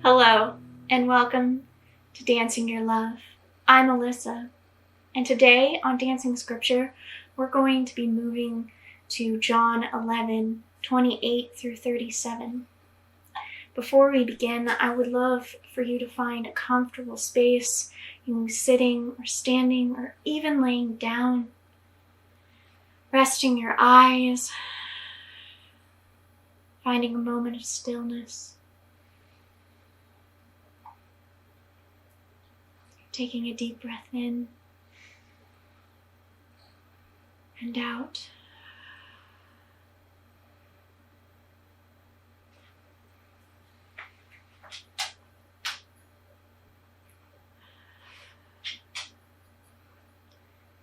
Hello, and welcome to Dancing Your Love. I'm Alyssa, and today on Dancing Scripture, we're going to be moving to John 11:28 through 37. Before we begin, I would love for you to find a comfortable space, sitting or standing or even laying down, resting your eyes, finding a moment of stillness. Taking a deep breath in and out.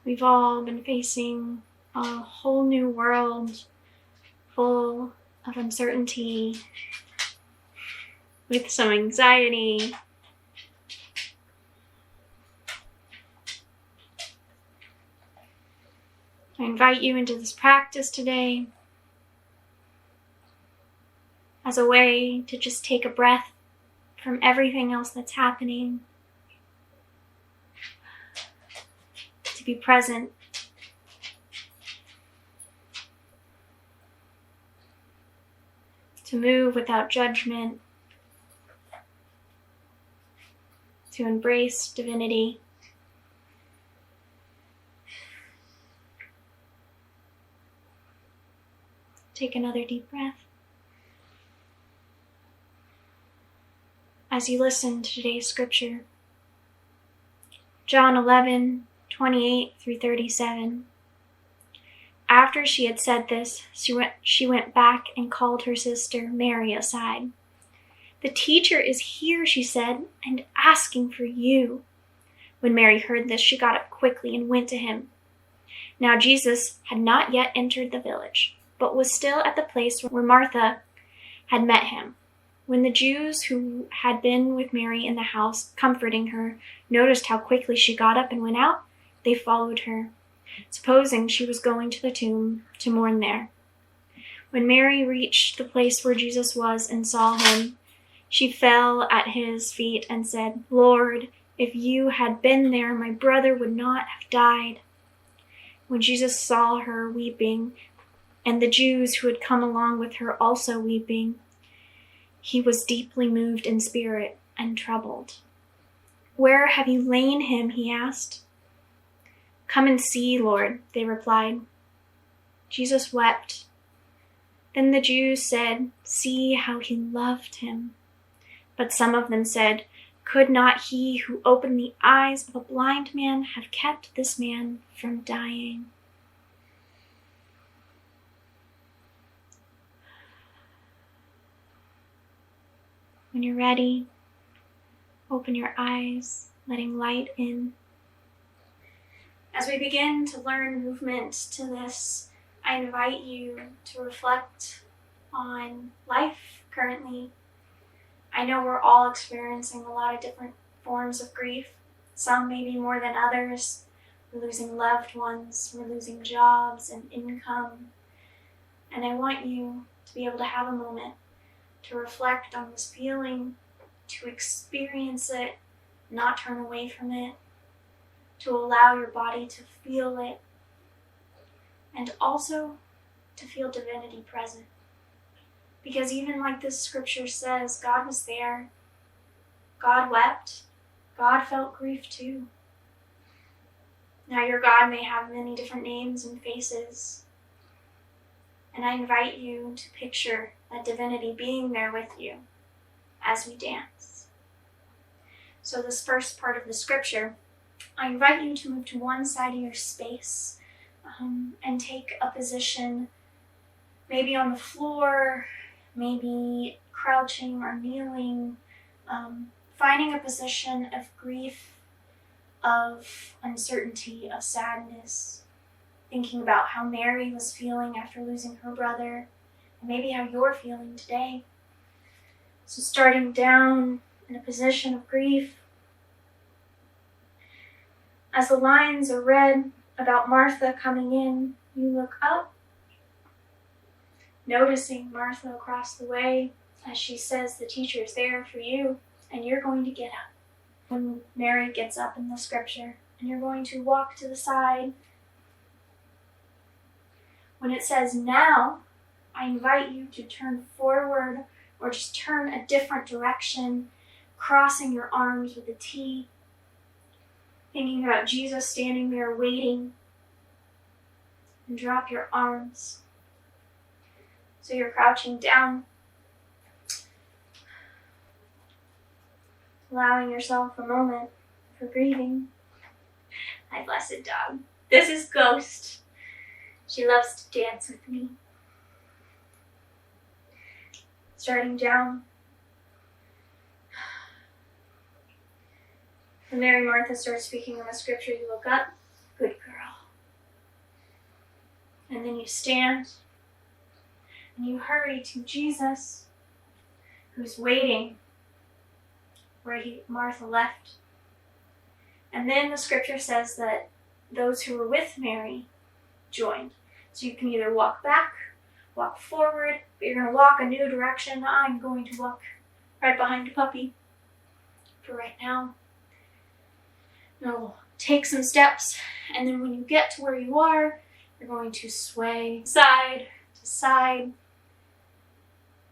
We've all been facing a whole new world full of uncertainty, with some anxiety, I invite you into this practice today as a way to just take a breath from everything else that's happening, to be present, to move without judgment, to embrace divinity. Take another deep breath. As you listen to today's scripture, John 11:28 through 37. After she had said this, she went back and called her sister Mary aside. "The teacher is here," she said, "and asking for you." When Mary heard this, she got up quickly and went to him. Now Jesus had not yet entered the village, but was still at the place where Martha had met him. When the Jews who had been with Mary in the house, comforting her, noticed how quickly she got up and went out, they followed her, supposing she was going to the tomb to mourn there. When Mary reached the place where Jesus was and saw him, she fell at his feet and said, "Lord, if you had been there, my brother would not have died." When Jesus saw her weeping, and the Jews who had come along with her also weeping, he was deeply moved in spirit and troubled. "Where have you laid him?" he asked. "Come and see, Lord," they replied. Jesus wept. Then the Jews said, "See how he loved him." But some of them said, "Could not he who opened the eyes of a blind man have kept this man from dying?" When you're ready, open your eyes, letting light in. As we begin to learn movement to this, I invite you to reflect on life currently. I know we're all experiencing a lot of different forms of grief, some maybe more than others. We're losing loved ones, we're losing jobs and income. And I want you to be able to have a moment to reflect on this feeling, to experience it, not turn away from it, to allow your body to feel it, and also to feel divinity present. Because even like this scripture says, God was there, God wept, God felt grief too. Now your God may have many different names and faces, and I invite you to picture that divinity being there with you as we dance. So this first part of the scripture, I invite you to move to one side of your space and take a position maybe on the floor, maybe crouching or kneeling, finding a position of grief, of uncertainty, of sadness, thinking about how Mary was feeling after losing her brother, and maybe how you're feeling today. So starting down in a position of grief, as the lines are read about Martha coming in, you look up, noticing Martha across the way as she says the teacher is there for you. and you're going to get up. When Mary gets up in the scripture, and you're going to walk to the side. When it says now, I invite you to turn forward or just turn a different direction, crossing your arms with a T, thinking about Jesus standing there waiting, and drop your arms. So you're crouching down, allowing yourself a moment for breathing. My blessed dog. This is Ghost. She loves to dance with me. Starting down. When Mary Martha starts speaking on the scripture, you look up. Good girl. And then you stand. And you hurry to Jesus, who's waiting where Martha left. And then the scripture says that those who were with Mary joined. So you can either walk back, walk forward, but you're going to walk a new direction. I'm going to walk right behind the puppy for right now. You'll take some steps, and then when you get to where you are, you're going to sway side to side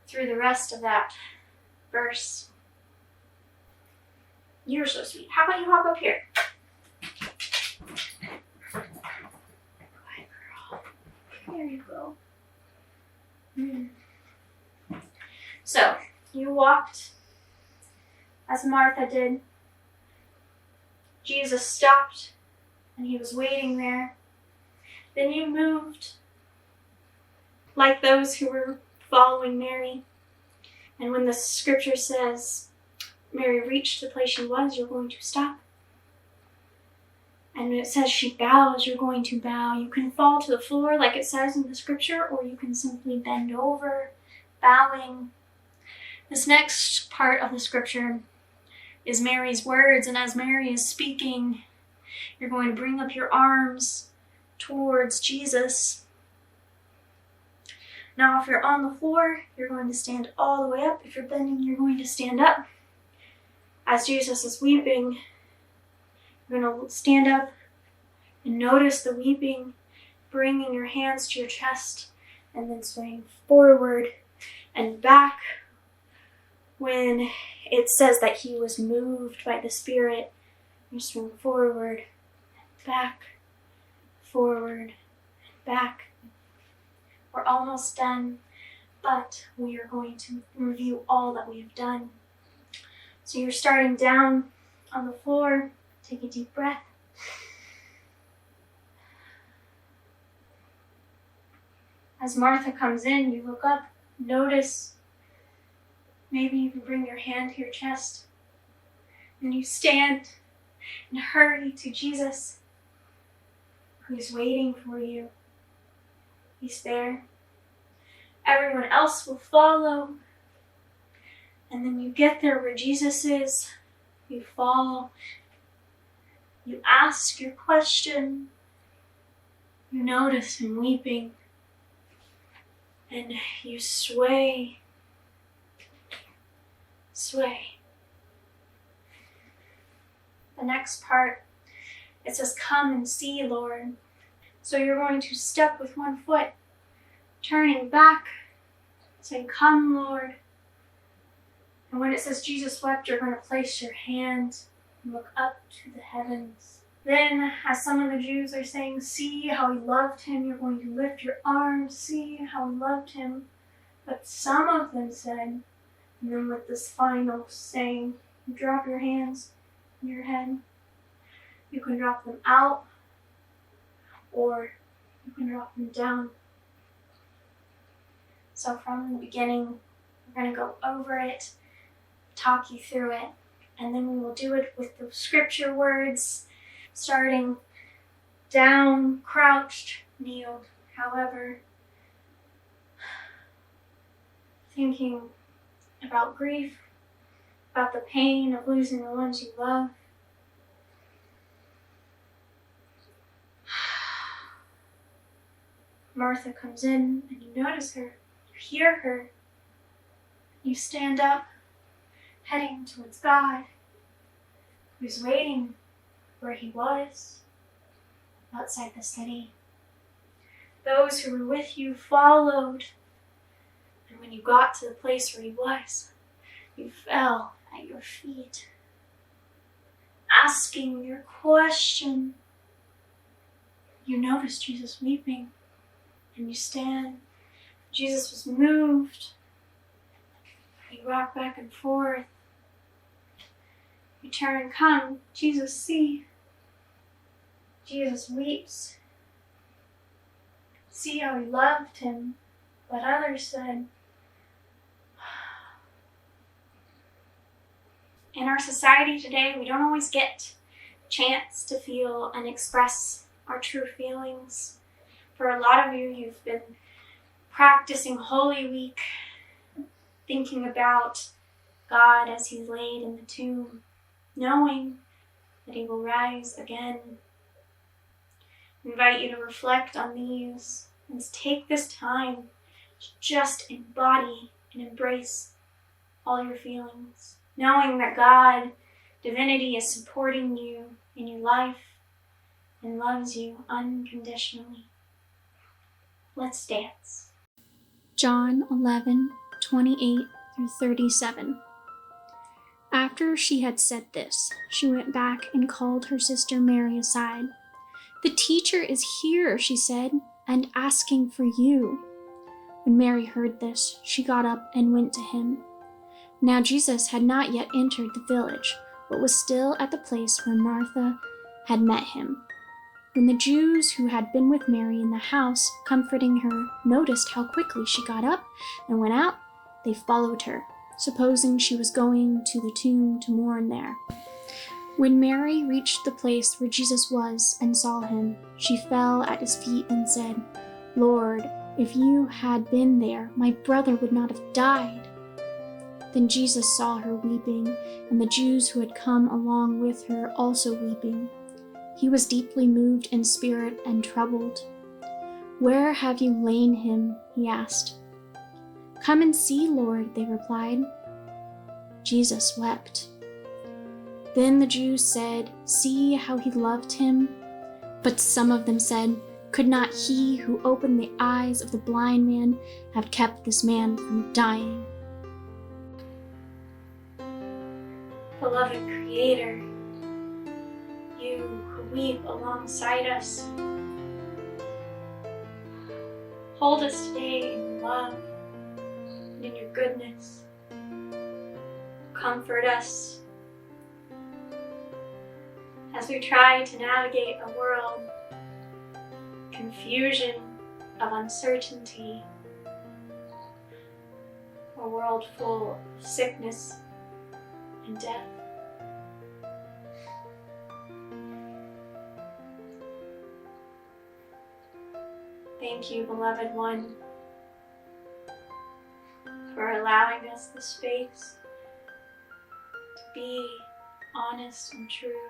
through the rest of that verse. You're so sweet. How about you hop up here? Good girl. There you go. So, you walked as Martha did. Jesus stopped, and he was waiting there. Then you moved like those who were following Mary. And when the scripture says Mary reached the place she was, you're going to stop. And when it says she bows, you're going to bow. You can fall to the floor like it says in the scripture, or you can simply bend over, bowing. This next part of the scripture is Mary's words, and as Mary is speaking, you're going to bring up your arms towards Jesus. Now, if you're on the floor, you're going to stand all the way up. If you're bending, you're going to stand up. As Jesus is weeping, you're going to stand up and notice the weeping, bringing your hands to your chest, and then swaying forward and back. When it says that he was moved by the Spirit, you swing forward, back, forward, back. We're almost done, but we are going to review all that we have done. So you're starting down on the floor. Take a deep breath. As Martha comes in, you look up, notice. Maybe you can bring your hand to your chest. And you stand and hurry to Jesus, who's waiting for you. He's there. Everyone else will follow. And then you get there where Jesus is. You fall. You ask your question. You notice him weeping. And you sway. Sway. The next part, it says, "Come and see, Lord." So you're going to step with one foot, turning back, saying, "Come, Lord." And when it says Jesus wept, you're going to place your hand and look up to the heavens. Then, as some of the Jews are saying, "See how he loved him," you're going to lift your arms, "See how he loved him." But some of them said, and then with this final saying, you drop your hands on your head. You can drop them out, or you can drop them down. So from the beginning, we're going to go over it, talk you through it, and then we will do it with the scripture words, starting down, crouched, kneeled. However, thinking about grief, about the pain of losing the ones you love. Martha comes in and you notice her, you hear her, you stand up, heading towards God, he was waiting where he was, outside the city. Those who were with you followed, and when you got to the place where he was, you fell at your feet, asking your question. You noticed Jesus weeping, and you stand. Jesus was moved. You rock back and forth. You turn, come, Jesus, see. Jesus weeps. See how he loved him, but others said, in our society today, we don't always get a chance to feel and express our true feelings. For a lot of you, you've been practicing Holy Week, thinking about God as he's laid in the tomb, knowing that he will rise again. I invite you to reflect on these and take this time to just embody and embrace all your feelings, knowing that God, Divinity, is supporting you in your life and loves you unconditionally. Let's dance. John 11:28-37. After she had said this, she went back and called her sister Mary aside. "The teacher is here," she said, "and asking for you." When Mary heard this, she got up and went to him. Now Jesus had not yet entered the village, but was still at the place where Martha had met him. When the Jews who had been with Mary in the house, comforting her, noticed how quickly she got up and went out, they followed her, supposing she was going to the tomb to mourn there. When Mary reached the place where Jesus was and saw him, she fell at his feet and said, "Lord, if you had been there, my brother would not have died." Then Jesus saw her weeping, and the Jews who had come along with her also weeping. He was deeply moved in spirit and troubled. "Where have you laid him?" he asked. "Come and see, Lord," they replied. Jesus wept. Then the Jews said, "See how he loved him?" But some of them said, "Could not he who opened the eyes of the blind man have kept this man from dying?" Beloved Creator, you who weep alongside us, hold us today in your love and in your goodness. Comfort us as we try to navigate a world, confusion of uncertainty, a world full of sickness and death. Thank you, beloved one, for allowing us the space to be honest and true,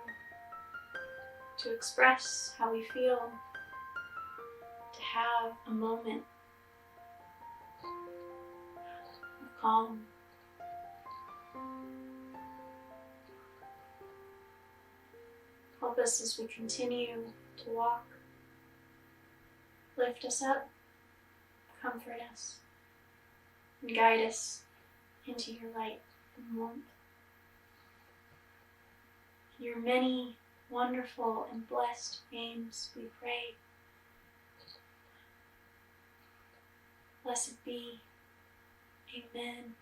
to express how we feel, to have a moment of calm. Help us as we continue to walk. Lift us up, comfort us, and guide us into your light and warmth. In your many wonderful and blessed names we pray. Blessed be. Amen.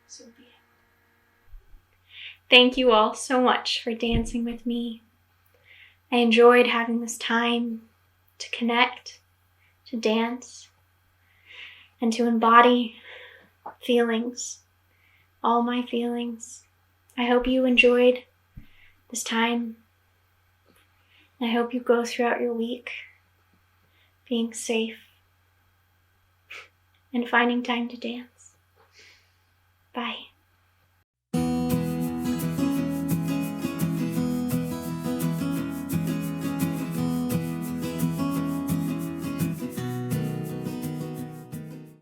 So be it. Thank you all so much for dancing with me. I enjoyed having this time to connect, to dance, and to embody feelings, all my feelings. I hope you enjoyed this time. I hope you go throughout your week being safe and finding time to dance. Bye.